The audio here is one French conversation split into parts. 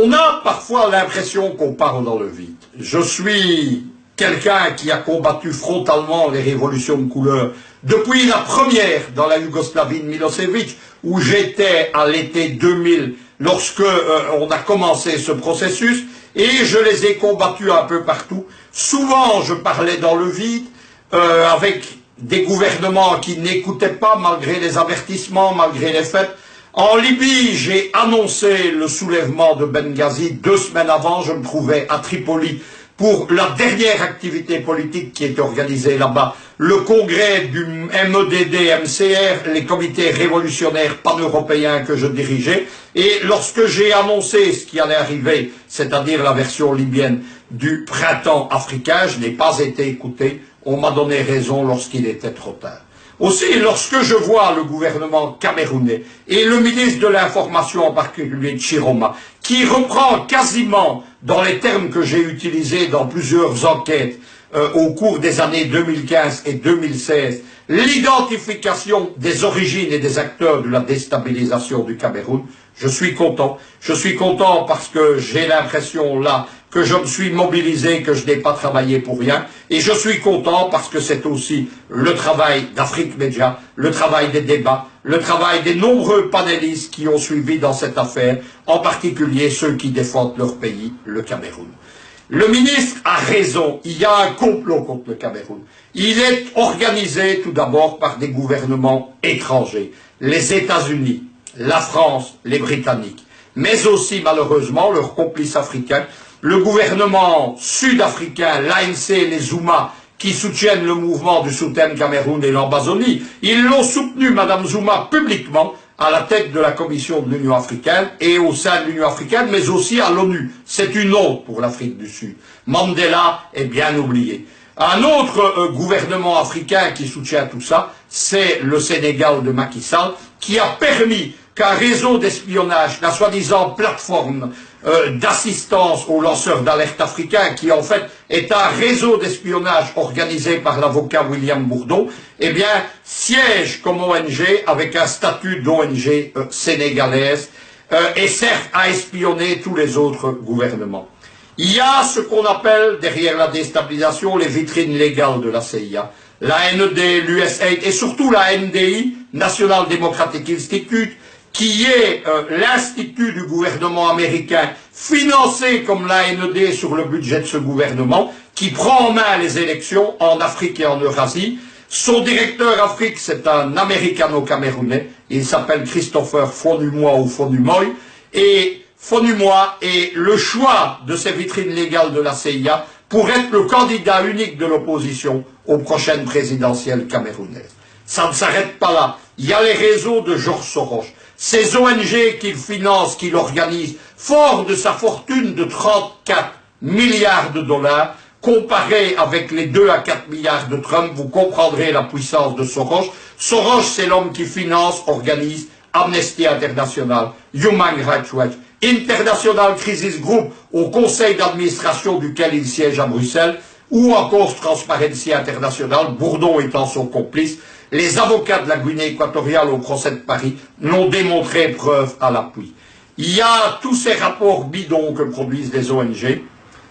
On a parfois l'impression qu'on parle dans le vide. Je suis quelqu'un qui a combattu frontalement les révolutions de couleur depuis la première dans la Yougoslavie de Milosevic, où j'étais à l'été 2000 lorsque on a commencé ce processus, et je les ai combattus un peu partout. Souvent, je parlais dans le vide, avec des gouvernements qui n'écoutaient pas malgré les avertissements, malgré les faits. En Libye, j'ai annoncé le soulèvement de Benghazi 2 semaines avant. Je me trouvais à Tripoli pour la dernière activité politique qui est organisée là-bas, le congrès du MEDD-MCR, les comités révolutionnaires pan-européens que je dirigeais. Et lorsque j'ai annoncé ce qui allait arriver, c'est-à-dire la version libyenne du printemps africain, je n'ai pas été écouté. On m'a donné raison lorsqu'il était trop tard. Aussi, lorsque je vois le gouvernement camerounais et le ministre de l'Information, en particulier Chiroma, qui reprend quasiment dans les termes que j'ai utilisés dans plusieurs enquêtes au cours des années 2015 et 2016, l'identification des origines et des acteurs de la déstabilisation du Cameroun, je suis content. Je suis content parce que j'ai l'impression là que je me suis mobilisé, que je n'ai pas travaillé pour rien. Et je suis content parce que c'est aussi le travail d'Afrique Média, le travail des débats, le travail des nombreux panélistes qui ont suivi dans cette affaire, en particulier ceux qui défendent leur pays, le Cameroun. Le ministre a raison, il y a un complot contre le Cameroun. Il est organisé tout d'abord par des gouvernements étrangers, les États-Unis, la France, les Britanniques, mais aussi malheureusement leurs complices africains, le gouvernement sud-africain, l'ANC et les Zuma, qui soutiennent le mouvement du Soutien Cameroun et l'Ambazonie. Ils l'ont soutenu, Madame Zuma, publiquement, à la tête de la Commission de l'Union africaine et au sein de l'Union africaine, mais aussi à l'ONU. C'est une honte pour l'Afrique du Sud. Mandela est bien oublié. Un autre gouvernement africain qui soutient tout ça, c'est le Sénégal de Macky Sall, qui a permis qu'un réseau d'espionnage, la soi-disant plateforme d'assistance aux lanceurs d'alerte africains, qui en fait est un réseau d'espionnage organisé par l'avocat William Bourdon, eh bien, siège comme ONG avec un statut d'ONG sénégalaise et sert à espionner tous les autres gouvernements. Il y a ce qu'on appelle, derrière la déstabilisation, les vitrines légales de la CIA. La NED, l'USAID et surtout la NDI, National Democratic Institute, qui est l'institut du gouvernement américain, financé comme la NED sur le budget de ce gouvernement, qui prend en main les élections en Afrique et en Eurasie. Son directeur Afrique, c'est un américano-camerounais, il s'appelle Christopher Fonumoy ou Fonumoy, et Fonumoy est le choix de ces vitrines légales de la CIA pour être le candidat unique de l'opposition aux prochaines présidentielles camerounaises. Ça ne s'arrête pas là. Il y a les réseaux de George Soros. Ces ONG qu'il finance, qu'il organise, fort de sa fortune de 34 milliards de dollars, comparé avec les 2 à 4 milliards de Trump, vous comprendrez la puissance de Soros. Soros, c'est l'homme qui finance, organise Amnesty International, Human Rights Watch, International Crisis Group, au conseil d'administration duquel il siège à Bruxelles, ou encore Transparency International, Bourdon étant son complice. Les avocats de la Guinée équatoriale au procès de Paris l'ont démontré, preuve à l'appui. Il y a tous ces rapports bidons que produisent les ONG.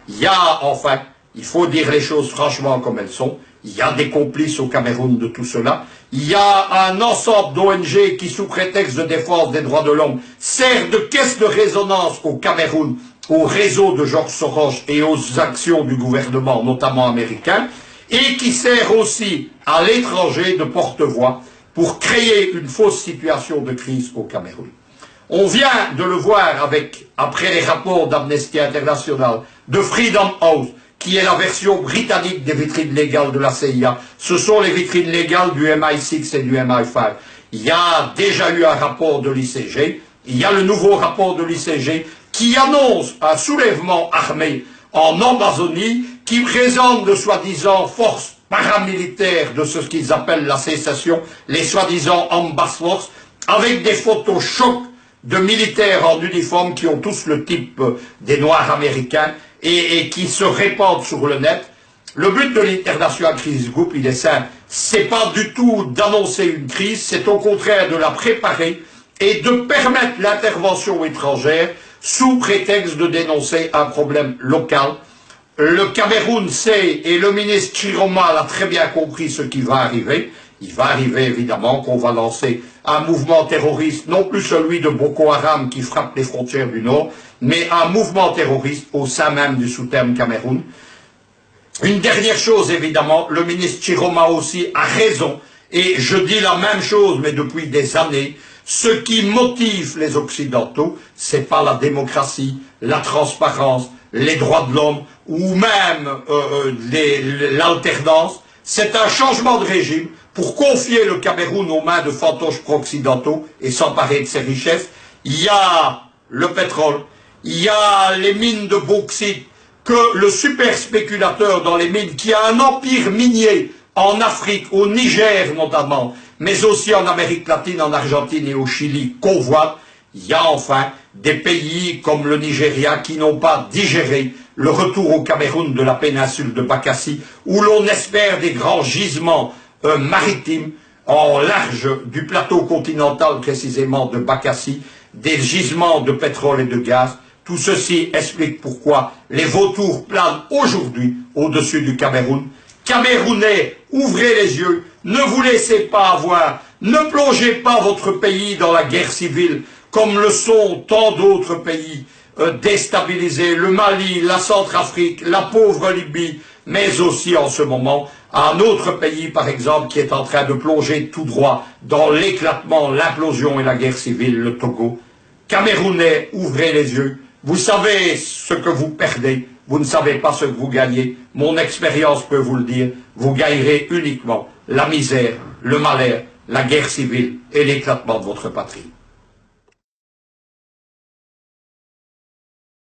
Il y a, enfin, il faut dire les choses franchement comme elles sont, il y a des complices au Cameroun de tout cela. Il y a un ensemble d'ONG qui, sous prétexte de défense des droits de l'homme, sert de caisse de résonance au Cameroun, au réseau de George Soros et aux actions du gouvernement, notamment américain, et qui sert aussi à l'étranger de porte-voix pour créer une fausse situation de crise au Cameroun. On vient de le voir avec, après les rapports d'Amnesty International, de Freedom House, qui est la version britannique des vitrines légales de la CIA. Ce sont les vitrines légales du MI6 et du MI5. Il y a déjà eu un rapport de l'ICG, il y a le nouveau rapport de l'ICG qui annonce un soulèvement armé en Ambazonie, qui présente de soi-disant forces paramilitaires de ce qu'ils appellent la sécession, les soi-disant Ambas Force, avec des photos chocs de militaires en uniforme qui ont tous le type des Noirs américains et qui se répandent sur le net. Le but de l'International Crisis Group, il est simple, c'est pas du tout d'annoncer une crise, c'est au contraire de la préparer et de permettre l'intervention étrangère sous prétexte de dénoncer un problème local. Le Cameroun sait, et le ministre Chiroma l'a très bien compris ce qui va arriver. Il va arriver évidemment qu'on va lancer un mouvement terroriste, non plus celui de Boko Haram qui frappe les frontières du Nord, mais un mouvement terroriste au sein même du sous-terme Cameroun. Une dernière chose évidemment, le ministre Chiroma aussi a raison, et je dis la même chose mais depuis des années, ce qui motive les Occidentaux, c'est pas la démocratie, la transparence, les droits de l'homme, ou même l'alternance, c'est un changement de régime pour confier le Cameroun aux mains de fantoches pro-occidentaux et s'emparer de ses richesses. Il y a le pétrole, il y a les mines de bauxite, que le super spéculateur dans les mines, qui a un empire minier en Afrique, au Niger notamment, mais aussi en Amérique latine, en Argentine et au Chili, convoite. Il y a enfin des pays comme le Nigeria qui n'ont pas digéré le retour au Cameroun de la péninsule de Bakassi, où l'on espère des grands gisements maritimes en large du plateau continental précisément de Bakassi, des gisements de pétrole et de gaz. Tout ceci explique pourquoi les vautours planent aujourd'hui au-dessus du Cameroun. Camerounais, ouvrez les yeux, ne vous laissez pas avoir, ne plongez pas votre pays dans la guerre civile, comme le sont tant d'autres pays déstabilisés, le Mali, la Centrafrique, la pauvre Libye, mais aussi en ce moment un autre pays, par exemple, qui est en train de plonger tout droit dans l'éclatement, l'implosion et la guerre civile, le Togo. Camerounais, ouvrez les yeux, vous savez ce que vous perdez, vous ne savez pas ce que vous gagnez, mon expérience peut vous le dire, vous gagnerez uniquement la misère, le malheur, la guerre civile et l'éclatement de votre patrie.